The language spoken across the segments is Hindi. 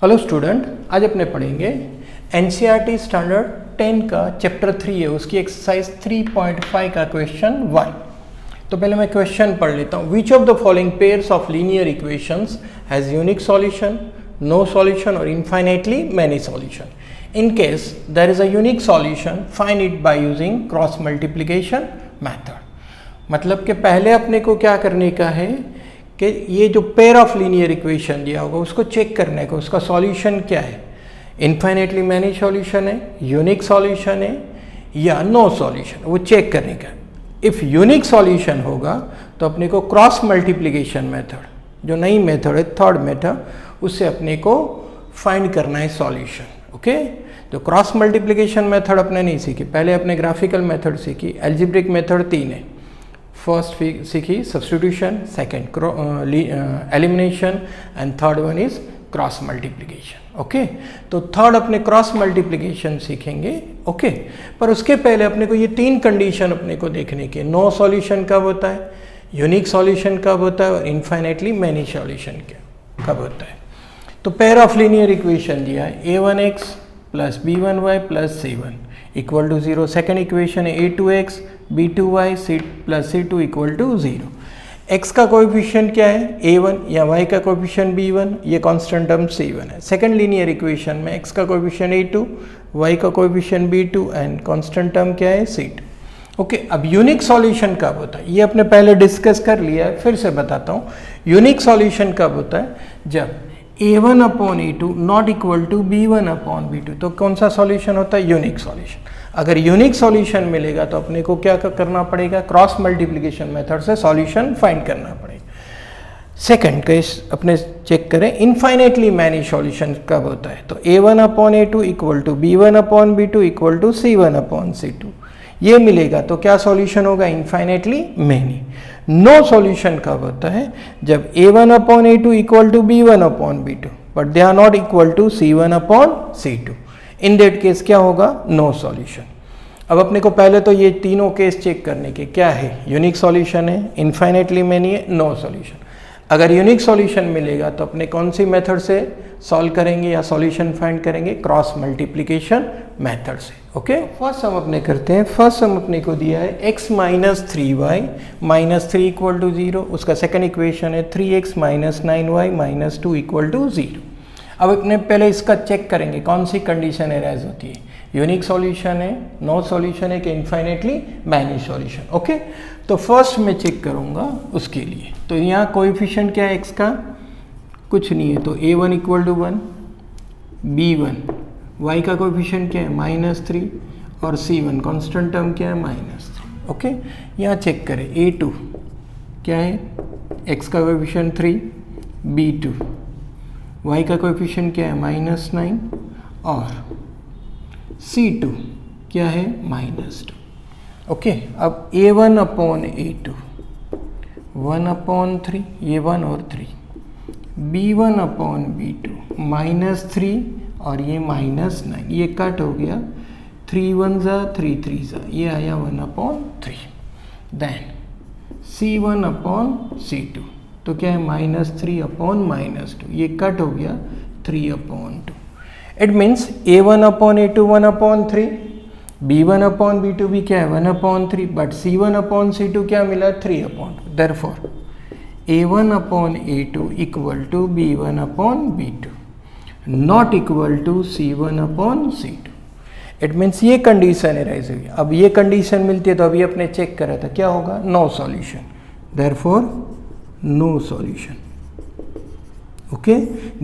हेलो स्टूडेंट, आज अपने पढ़ेंगे एनसीईआरटी स्टैंडर्ड 10 का चैप्टर 3 है, उसकी एक्सरसाइज 3.5 का क्वेश्चन 1। तो पहले मैं क्वेश्चन पढ़ लेता हूँ। Which of the following pairs of linear equations has unique solution, no solution और infinitely many solution? In case there is a unique solution, find it by using cross multiplication method. मतलब कि पहले अपने को क्या करने का है कि ये जो पेयर ऑफ लीनियर इक्वेशन दिया होगा उसको चेक करने का, उसका सॉल्यूशन क्या है, इनफाइनाइटली मैनी सॉल्यूशन है, यूनिक सॉल्यूशन है या नो सॉल्यूशन, वो चेक करने का। इफ़ यूनिक सॉल्यूशन होगा तो अपने को क्रॉस मल्टीप्लिकेशन मेथड, जो नई मेथड है थर्ड मेथड, उससे अपने को फाइंड करना है सॉल्यूशन। ओके, तो क्रॉस मल्टीप्लिकेशन मेथड अपने नहीं सीखी, पहले अपने ग्राफिकल मेथड सीखी। एल्जेब्रिक मेथड 3 है। फर्स्ट सीखी substitution, second elimination and third one is cross multiplication. Okay, तो थर्ड अपने क्रॉस मल्टीप्लिकेशन सीखेंगे। ओके, पर उसके पहले अपने को ये 3 कंडीशन अपने को देखने के, नो सॉल्यूशन कब होता है, यूनिक सॉल्यूशन कब होता है और इनफाइनाइटली मैनी सॉल्यूशन कब होता है। तो पेयर ऑफ लीनियर इक्वेशन दिया है a1x plus b1y plus c1 equal to 0। Second equation है a2x b2y plus c2 equal to 0। x का कोएफिशिएंट क्या है a1 या y का कोएफिशिएंट b1, ये कांस्टेंट टर्म c1 है। सेकंड लीनियर इक्वेशन में x का कोएफिशिएंट a2, y का coefficient b2 and constant term क्या है c2। ओके, अब यूनिक सॉल्यूशन कब होता है, ये अपने पहले डिस्कस कर लिया है, फिर से बताता हूँ। यूनिक सॉल्यूशन कब होता है, जब a1 upon a2 not equal to b1 upon b2। तो कौन सा सॉल्यूशन होता है, यूनिक सॉल्यूशन। अगर यूनिक सॉल्यूशन मिलेगा तो अपने को क्या करना पड़ेगा, क्रॉस मल्टीप्लिकेशन मेथड से सॉल्यूशन फाइंड करना पड़ेगा। सेकंड केस अपने चेक करें, इनफाइनाइटली मैनी सॉल्यूशन कब होता है, तो a1 upon a2 equal to b1 upon b2 equal to c1 upon c2, ये मिलेगा तो क्या सॉल्यूशन होगा, इनफाइनाइटली मैनी। नो सॉल्यूशन कब होता है, जब a1 upon a2 equal to b1 upon b2 but they are not equal to c1 upon c2। In that case क्या होगा, नो सॉल्यूशन। अब अपने को पहले तो ये तीनों केस चेक करने के, क्या है, यूनिक सॉल्यूशन है, इनफाइनाइटली मैनी है, नो सॉल्यूशन। अगर यूनिक सॉल्यूशन मिलेगा तो अपने कौन सी मेथड से सॉल्व करेंगे या सॉल्यूशन फाइंड करेंगे, क्रॉस मल्टीप्लिकेशन मेथड से। ओके, फर्स्ट सम अपने करते हैं। फर्स्ट सम अपने को दिया है x minus 3y minus 3 equal to 0। उसका सेकंड इक्वेशन है 3x minus 9y minus 2 equal to 0। अब अपने पहले इसका चेक करेंगे कौन सी कंडीशन एराइज होती है, यूनिक सॉल्यूशन है, नो सॉल्यूशन है कि इनफाइनाइटली मैनी सॉल्यूशन। ओके, तो फर्स्ट मैं चेक करूंगा उसके लिए। तो यहाँ कोएफिशिएंट क्या है x का, कुछ नहीं है, तो a1 equal to 1, b1, y का कोएफिशिएंट क्या है -3 और c1 कांस्टेंट टर्म क्या है -3। ओके, यहाँ चेक करें a2 क्या है, x का कोएफिशिएंट 3, b2, y का कोएफिशिएंट क्या है -9 और c2 क्या है -2। ओके, अब a1 अपॉन a2 1 अपॉन 3, ये 1 और 3, b1 अपॉन b2 -3 और ये -9, ये कट हो गया, 3 1 जा 3 3 जा, ये आया 1 upon 3। Then c1 upon c2 तो क्या है -3 अपॉन -2, ये कट हो गया 3 upon 2। It means a1 upon a2 1 upon 3, b1 upon b2 भी क्या है 1 upon 3, but c1 upon c2 क्या मिला 3 upon 2। Therefore a1 upon a2 equal to b1 upon b2 not equal to c1 upon c2। It means ये कंडीशन एराइज हुई। अब ये कंडीशन मिलती है तो अभी अपने चेक करा था, क्या होगा, no solution. Therefore no solution. Okay,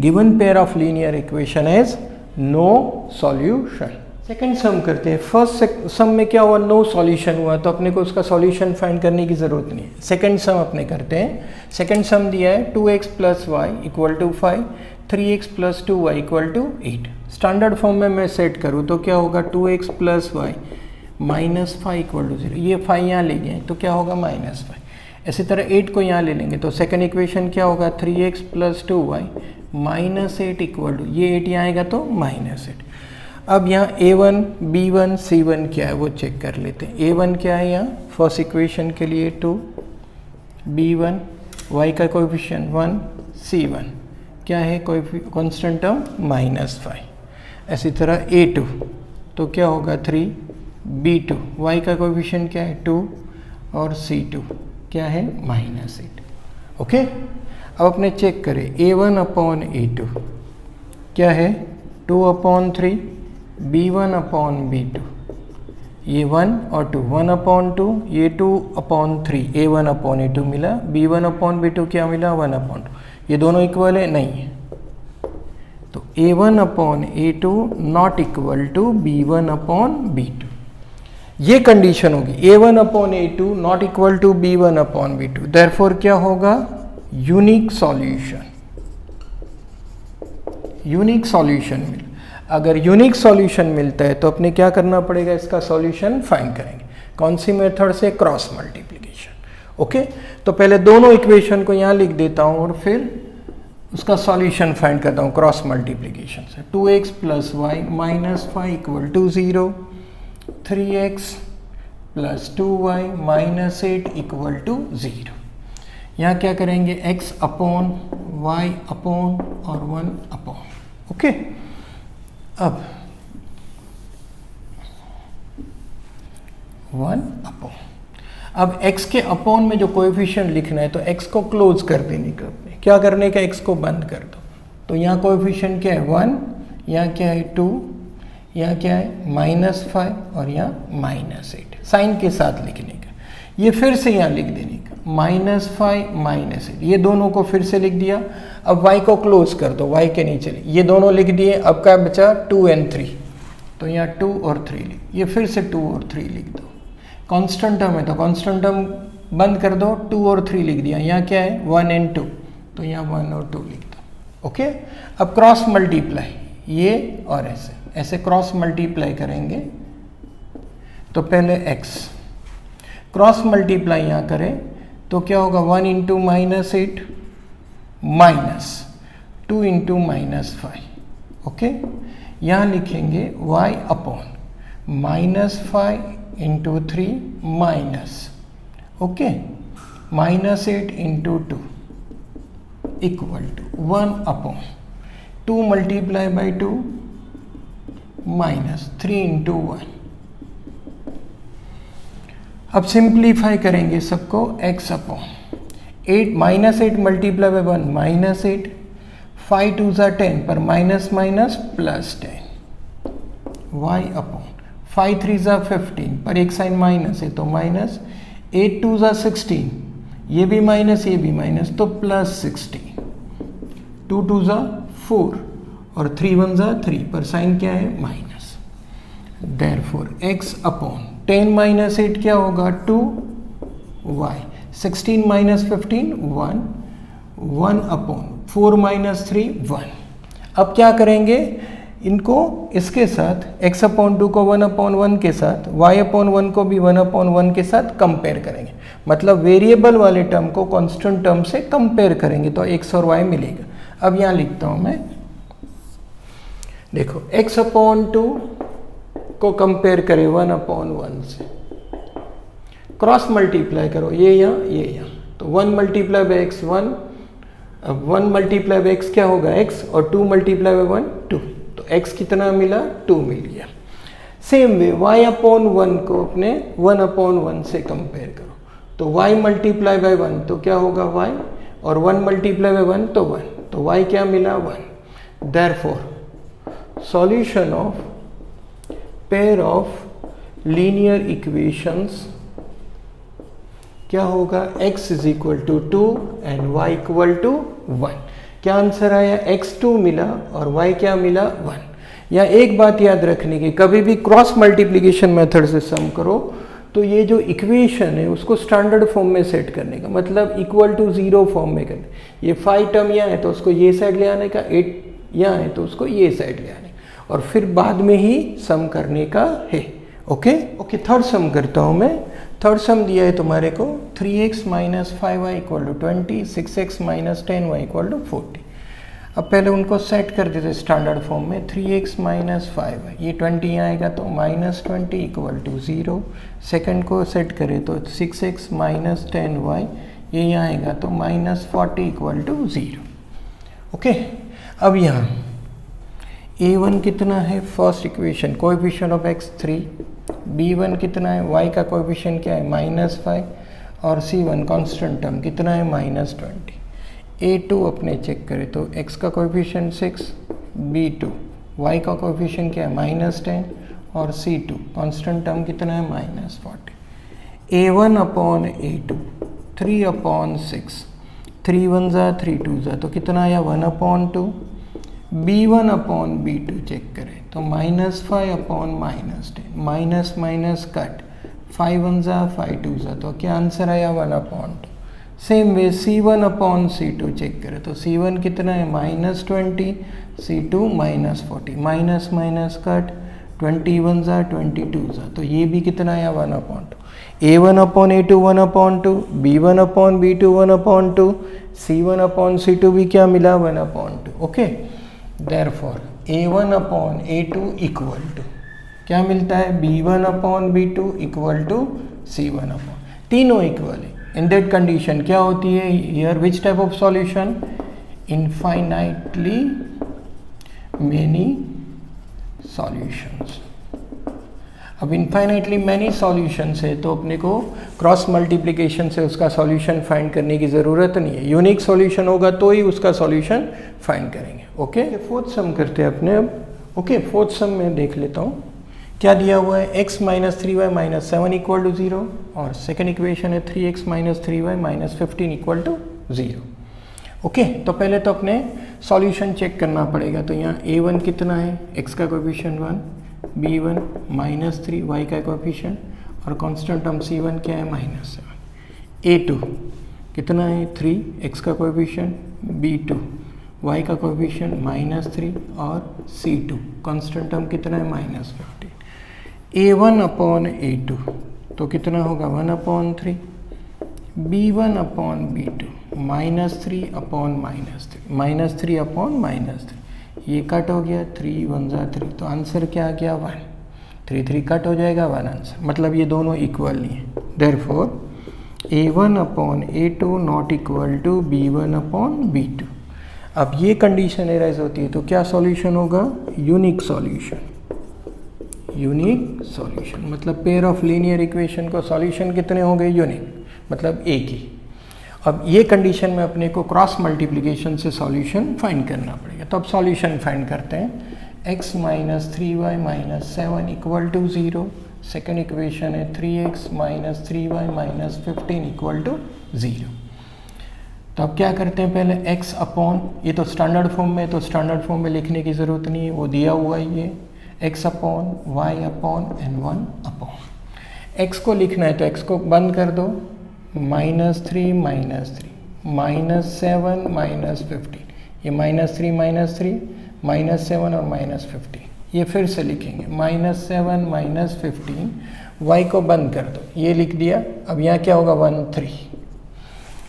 given pair of linear equation is no solution. Second sum करते हैं। फर्स्ट सम में क्या हुआ, नो सॉल्यूशन हुआ, तो अपने को उसका सॉल्यूशन फाइंड करने की ज़रूरत नहीं है। सेकंड सम अपने करते हैं। सेकंड सम दिया है 2x plus y equal to 5, 3x plus 2y equal to 8। Standard form में मैं सेट करूँ तो क्या होगा, 2x plus y minus 5 equal to 0। ये 5 यहाँ ले गए तो क्या होगा -5। इसी तरह 8 को यहाँ ले लेंगे तो सेकंड इक्वेशन क्या होगा, 3x plus 2y minus 8 equal to, ये 8 यहाँ आएगा तो -8। अब यहाँ a1 b1 c1 क्या है वो चेक कर लेते हैं। a1 क्या है यहाँ, फर्स्ट इक्वेशन के लिए 2, b1 y का कोएफिशिएंट 1, c1 क्या है कोई कांस्टेंट टर्म -5। इसी तरह A2 तो क्या होगा 3, B2 y का कोएफिशिएंट क्या है 2 और C2 क्या है -8। ओके, अब अपने चेक करें A1 अपॉन A2 क्या है 2/3, B1 अपॉन B2 ये 1 और 2, 1/2, ये 2/3, A1 अपॉन A2 मिला, B1 अपॉन B2 क्या मिला 1/2। ये दोनों इक्वल है नहीं है, तो A1 upon A2 not equal to B1 upon B2। ये कंडीशन होगी A1 upon A2 not equal to B1 upon B2, therefore क्या होगा यूनिक सॉल्यूशन। यूनिक सॉल्यूशन मिल, अगर यूनिक सॉल्यूशन मिलता है तो अपने क्या करना पड़ेगा, इसका सॉल्यूशन फाइंड करेंगे। कौन सी मेथड से, क्रॉस मल्टीप्लिकेशन। ओके, तो पहले दोनों इक्वेशन को यहाँ लिख देता हूँ और फिर उसका सॉल्यूशन फाइंड करता हूँ क्रॉस मल्टीप्लिकेशन से। 2x plus y minus 5 equal to 0, 3x plus 2y minus 8 equal to 0। यहाँ क्या करेंगे x अपॉन y अपॉन और 1 अपॉन। ओके, अब 1 अपॉन, अब x के अपॉन में जो कोएफिशिएंट लिखना है तो x को क्लोज कर देने का, क्या करने का x को बंद कर दो। तो यहाँ कोएफिशिएंट क्या है 1, यहाँ क्या है 2, यहाँ क्या है -5 और यहाँ -8, साइन के साथ लिखने का। ये फिर से यहाँ लिख देने का -5 -8, ये दोनों को फिर से लिख दिया। अब y को क्लोज कर दो, y के नीचे ये दोनों लिख दिए। अब क्या बचा 2 और 3, तो यहाँ 2 और 3 लिख, ये फिर से 2 और 3 लिख दो। कांस्टेंट टर्म है तो कांस्टेंट टर्म बंद कर दो, 2 और 3 लिख दिया। यहाँ क्या है 1 और 2, तो यहाँ 1 और 2 लिख दो। ओके, अब क्रॉस मल्टीप्लाई, ये और ऐसे क्रॉस मल्टीप्लाई करेंगे। तो पहले x क्रॉस मल्टीप्लाई यहाँ करें तो क्या होगा 1 इंटू -8 माइनस 2 इंटू -5। ओके, यहाँ लिखेंगे y upon -5 into 3 minus, okay, -8 into 2 equal to 1 upon 2 multiply by 2 minus 3 into 1। अब सिंप्लीफाई करेंगे सबको, x अपॉन 8 मल्टीप्लाई बाई 1 -8, 5 2 ज़ा 10 पर minus minus plus 10, y upon 5 3 ज़ा 15 पर एक साइन माइनस है तो माइनस, 8 2 ज़ा 16, ये भी माइनस ये भी माइनस तो प्लस 16, 2 2 ज़ा 4 और 3 1 ज़ा 3 पर साइन क्या है minus. Therefore x upon 10 minus 8 क्या होगा 2y, 16 माइनस 15 1, 1 अपॉन 4 माइनस 3 1। अब क्या करेंगे इनको, इसके साथ x अपॉन 2 को 1 अपॉन 1 के साथ, y अपॉन 1 को भी 1 अपॉन 1 के साथ कंपेयर करेंगे। मतलब वेरिएबल वाले टर्म को कांस्टेंट टर्म से कंपेयर करेंगे तो x और y मिलेगा। अब यहाँ लिखता हूँ मैं, देखो x अपॉन 2 को कंपेयर करें 1 अपॉन 1 से, क्रॉस मल्टीप्लाई करो ये यहाँ, तो 1 मल्टीप्लाई बाई x 1, अब 1 मल्टीप्लाई बाई x क्या होगा x, और 2 मल्टीप्लाई बाई 1 2, तो x कितना मिला 2 मिल गया। सेम वे y अपॉन 1 को अपने 1 अपॉन 1 से कंपेयर करो, तो y मल्टीप्लाई बाई 1 तो क्या होगा y, और 1 मल्टीप्लाई बाई 1 तो 1, तो y क्या मिला 1। Therefore solution of pair of linear equations क्या होगा, x is equal to 2 and y equal to 1। क्या आंसर आया, x2 मिला और y क्या मिला 1। या एक बात याद रखने की, कभी भी क्रॉस मल्टीप्लिकेशन मेथड से सम करो तो ये जो इक्वेशन है उसको स्टैंडर्ड फॉर्म में सेट करने का, मतलब इक्वल टू 0 फॉर्म में करने। ये 5 टर्म यहाँ है तो उसको ये साइड ले आने का, 8 यहाँ है तो उसको ये साइड ले आने का, और फिर बाद में ही सम करने का है। ओके, थर्ड सम करता हूँ मैं। थर्ड सम दिया है तुम्हारे को 3x minus 5y equal to 20, 6x minus 10y equal to 40। अब पहले उनको सेट कर देते स्टैंडर्ड फॉर्म में। 3x माइनस 5y, ये 20 आएगा तो माइनस 20 इक्वल टू 0। सेकेंड को सेट करें तो 6x माइनस 10y, ये यहाँ आएगा तो माइनस 40 इक्वल टू 0। ओके, अब यहाँ a1 कितना है, first equation coefficient of x 3, b1 कितना है, y का कोएफिशिएंट क्या है -5 और c1 कांस्टेंट टर्म कितना है -20। a2 अपने चेक करें तो x का कोएफिशिएंट 6, b2 y का कोएफिशिएंट क्या है -10 और c2 कांस्टेंट टर्म कितना है -40। a1 अपॉन a2 3/6, 3 1 जा 3 2 जा तो कितना आया 1/2। b1 अपॉन b2 चेक करें तो -5 अपॉन -10, माइनस माइनस कट, 5 1 जा 5 2 जा तो क्या आंसर आया 1/2। Same way c1 upon c2 check करें तो c1 कितना है -20, c2 -40, माइनस माइनस कट, 21 जा 22 जा तो ये भी कितना आया 1/2। a1 upon a2 1/2, b1 upon b2 1/2, c1 upon c2 भी क्या मिला 1/2। Okay, therefore a1 upon a2 equal to क्या मिलता है, b1 upon b2 equal to c1 upon, तीनों इक्वल है। इन दैट कंडीशन क्या होती है here, which type of solution, infinitely many solutions. अब इनफाइनाइटली मैनी सॉल्यूशंस है तो अपने को क्रॉस मल्टीप्लिकेशन से उसका सॉल्यूशन फाइंड करने की ज़रूरत नहीं है, यूनिक सॉल्यूशन होगा तो ही उसका सॉल्यूशन फाइंड करेंगे। ओके, फोर्थ सम करते हैं अपने अब। ओके, फोर्थ सम में देख लेता हूँ क्या दिया हुआ है, x - 3y - 7 इक्वल टू 0 और सेकेंड इक्वेशन है 3x - 3y - 15 equal to 0। Okay, तो पहले तो अपने सॉल्यूशन चेक करना पड़ेगा। तो यहाँ a1 कितना है, x का कोएफिशिएंट 1, b1 -3 y का कोएफिशिएंट और कांस्टेंट टर्म c1 क्या है -7। a2 कितना है 3, x का कोएफिशिएंट, b2 y का कोएफिशिएंट -3 और c2 कांस्टेंट टर्म कितना है -15। a1 अपॉन a2 तो कितना होगा 1/3, b1 upon b2 -3 upon -3, -3 upon -3, ये कट हो गया, 3 1 जा 3 तो आंसर क्या आ गया 1, 3 3 कट हो जाएगा 1 आंसर, मतलब ये दोनों इक्वल नहीं है। Therefore a1 upon a2 not equal to b1 upon b2। अब ये कंडीशन एराइज होती है तो क्या सॉल्यूशन होगा, यूनिक सॉल्यूशन। यूनिक सॉल्यूशन मतलब पेयर ऑफ लीनियर इक्वेशन को सॉल्यूशन कितने हो गए, यूनिक, मतलब एक ही। अब ये कंडीशन में अपने को क्रॉस मल्टीप्लिकेशन से सॉल्यूशन फाइंड करना पड़ेगा। तो अब सॉल्यूशन फाइंड करते हैं, x - 3y - 7 equal to 0, second equation है 3x - 3y - 15 इक्वल टू 0। तो अब क्या करते हैं, पहले x अपॉन, ये तो स्टैंडर्ड फॉर्म में, तो स्टैंडर्ड फॉर्म में लिखने की ज़रूरत नहीं है, वो दिया हुआ ही है, x upon y upon n1 upon. x को लिखना है तो x को बंद कर दो, -3 - 3 -7 -15, ये -3 -7 और -15, ये फिर से लिखेंगे -7 -15, y को बंद कर दो, ये लिख दिया। अब यहाँ क्या होगा 1 3।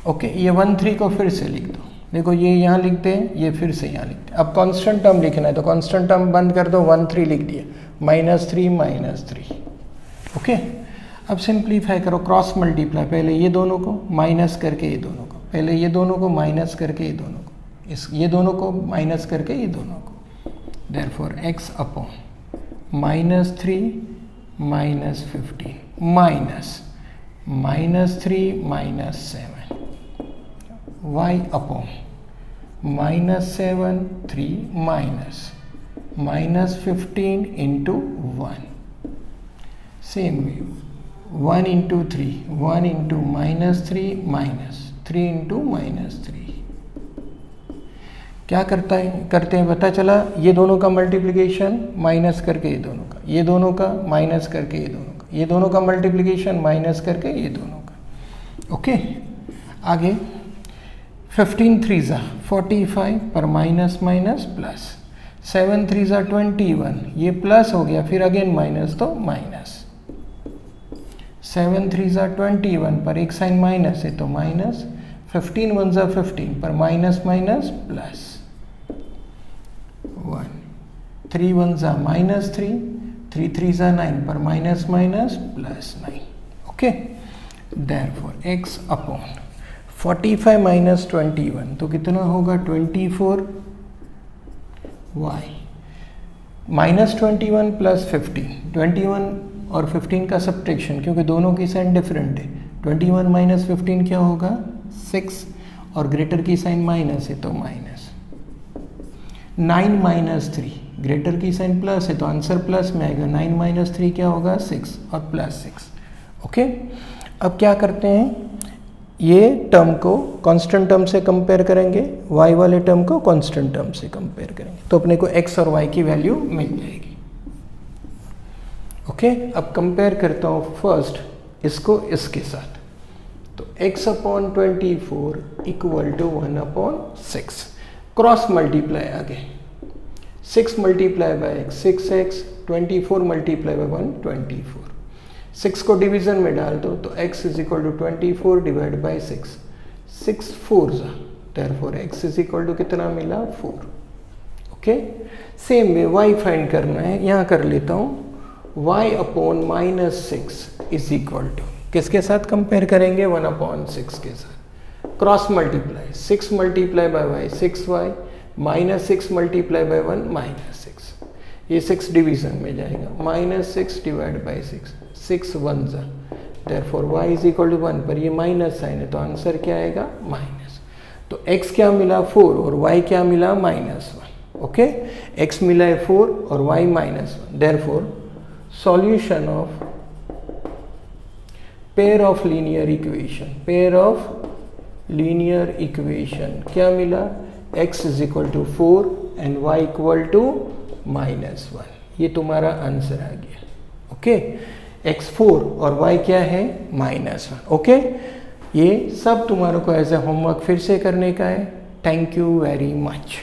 ओके, ये 1 3 को फिर से लिख दो, देखो ये यहाँ लिखते हैं, ये फिर से यहाँ लिखते हैं। अब कांस्टेंट टर्म लिखना है तो कांस्टेंट टर्म बंद कर दो, 1 3 लिख दिया, -3 -3। ओके, अब सिंप्लीफाई करो, क्रॉस मल्टीप्लाई, पहले ये दोनों को माइनस करके ये दोनों को, पहले ये दोनों को माइनस करके ये दोनों को, ये दोनों को माइनस करके ये दोनों को। Therefore x upon -3 -15 minus -3 -7 y upon -7 3 -15 into 1, same way 1 into 3, 1 into -3 into -3। क्या करते हैं पता चला, ये दोनों का मल्टीप्लिकेशन माइनस करके ये दोनों का, ये दोनों का माइनस करके ये दोनों का, ये दोनों का मल्टीप्लिकेशन माइनस करके ये दोनों का। ओके, आगे 15 3 जा 45 पर माइनस माइनस प्लस, 7 3 जा 21, ये प्लस हो गया, फिर अगेन माइनस तो माइनस, 7 3 जा 21 पर एक साइन माइनस है तो माइनस, 15 1 जा 15 पर माइनस माइनस प्लस 1, 3 1 जा -3, 3 3 जा 9 पर minus minus plus 9। Okay, therefore x upon 45 minus 21 तो कितना होगा 24 वाई माइनस 21 प्लस 15 21 और 15 का सब्ट्रैक्शन क्योंकि दोनों की साइन डिफरेंट है 21 माइनस 15 क्या होगा 6 और ग्रेटर की साइन माइनस है तो माइनस 9 माइनस 3 ग्रेटर की साइन प्लस है तो आंसर प्लस में आएगा 9 माइनस 3 क्या होगा 6 और प्लस 6 ओके। अब क्या करते हैं ये टर्म को कांस्टेंट टर्म से कंपेयर करेंगे y वाले टर्म को कांस्टेंट टर्म से कंपेयर करेंगे तो अपने को x और y की वैल्यू मिल जाएगी ओके। अब कंपेयर करता हूँ फर्स्ट इसको इसके साथ तो x upon 24 equal to 1/6 cross multiply आगे 6 multiply by x 6x 24 multiply by 1 24 6 को डिवीजन में डाल दो तो x is equal to 24 divide by 6 4 therefore x is equal to कितना मिला 4 okay. Same way y find करना है यहाँ कर लेता हूँ y upon minus 6 is equal to किसके साथ कंपेयर करेंगे 1/6 के साथ cross multiply 6 multiply by y 6y minus 6 multiply by 1 minus 6 ये 6 डिवीजन में जाएगा minus 6 divide by 6 1 therefore y is equal to 1 पर ये माइनस साइन है तो आंसर क्या आएगा माइनस तो x क्या मिला 4 और y क्या मिला -1 ओके। x मिला है 4 और y -1 therefore solution of pair of linear equation क्या मिला x is equal to 4 and y equal to -1 ये तुम्हारा आंसर आ गया ओके। x4 और y क्या है -1 ओके। ये सब तुम्हारे को एज ए होमवर्क फिर से करने का है। Thank you very much.